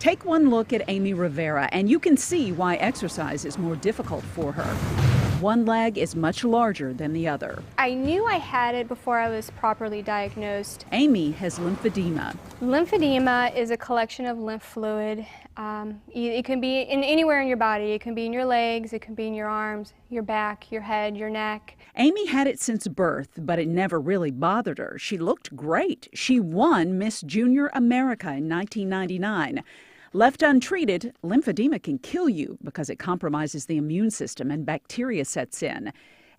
Take one look at Amy Rivera, and you can see why exercise is more difficult for her. One leg is much larger than the other. I knew I had it before I was properly diagnosed. Amy has lymphedema. Lymphedema is a collection of lymph fluid. It can be anywhere in your body. It can be in your legs, it can be in your arms, your back, your head, your neck. Amy had it since birth, but it never really bothered her. She looked great. She won Miss Junior America in 1999. Left untreated, lymphedema can kill you because it compromises the immune system and bacteria sets in.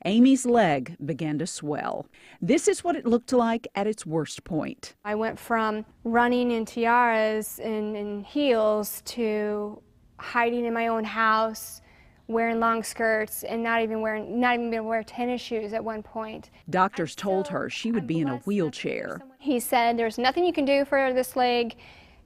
Amy's leg began to swell. This is what it looked like at its worst point. I went from running in tiaras and heels to hiding in my own house, wearing long skirts, and not even being able to wear tennis shoes at one point. Doctors told her she would be in a wheelchair. He said, "There's nothing you can do for this leg.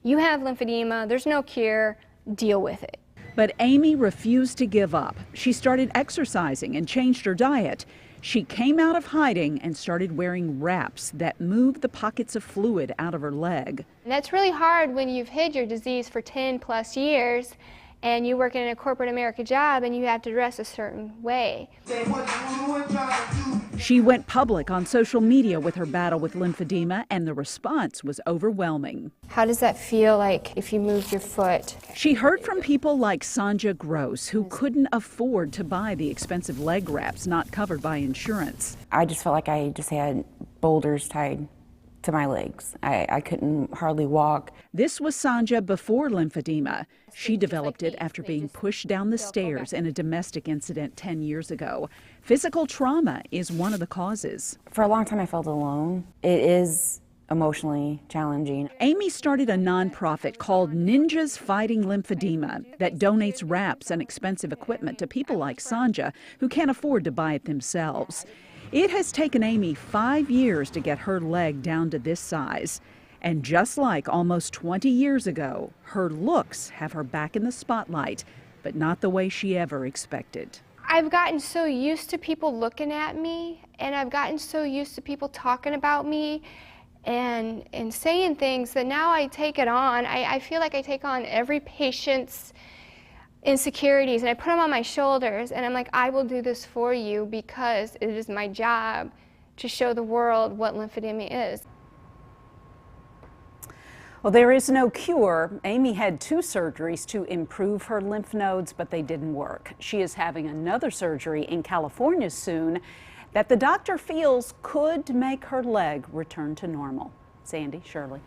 You have lymphedema, there's no cure, deal with it." But Amy refused to give up. She started exercising and changed her diet. She came out of hiding and started wearing wraps that moved the pockets of fluid out of her leg. And that's really hard when you've hid your disease for 10 plus years and you work in a corporate America job and you have to dress a certain way. She went public on social media with her battle with lymphedema, and the response was overwhelming. How does that feel like if you moved your foot? She heard from people like Sanja Gross, who couldn't afford to buy the expensive leg wraps not covered by insurance. I just felt like I just had boulders tied to my legs. I couldn't hardly walk. This was Sanja before lymphedema. She developed it after being pushed down the stairs in a domestic incident 10 years ago. Physical trauma is one of the causes. For a long time I felt alone. It is emotionally challenging. Amy started a nonprofit called Ninjas Fighting Lymphedema that donates wraps and expensive equipment to people like Sanja who can't afford to buy it themselves. It has taken Amy 5 years to get her leg down to this size. And just like almost 20 years ago, her looks have her back in the spotlight, but not the way she ever expected. I've gotten so used to people looking at me, and I've gotten so used to people talking about me and saying things that now I take it on. I feel like I take on every patient's insecurities and I put them on my shoulders, and I'm like, I will do this for you because it is my job to show the world what lymphedema is. Well, there is no cure. Amy had 2 surgeries to improve her lymph nodes, but they didn't work. She is having another surgery in California soon that the doctor feels could make her leg return to normal. Sandy, Shirley.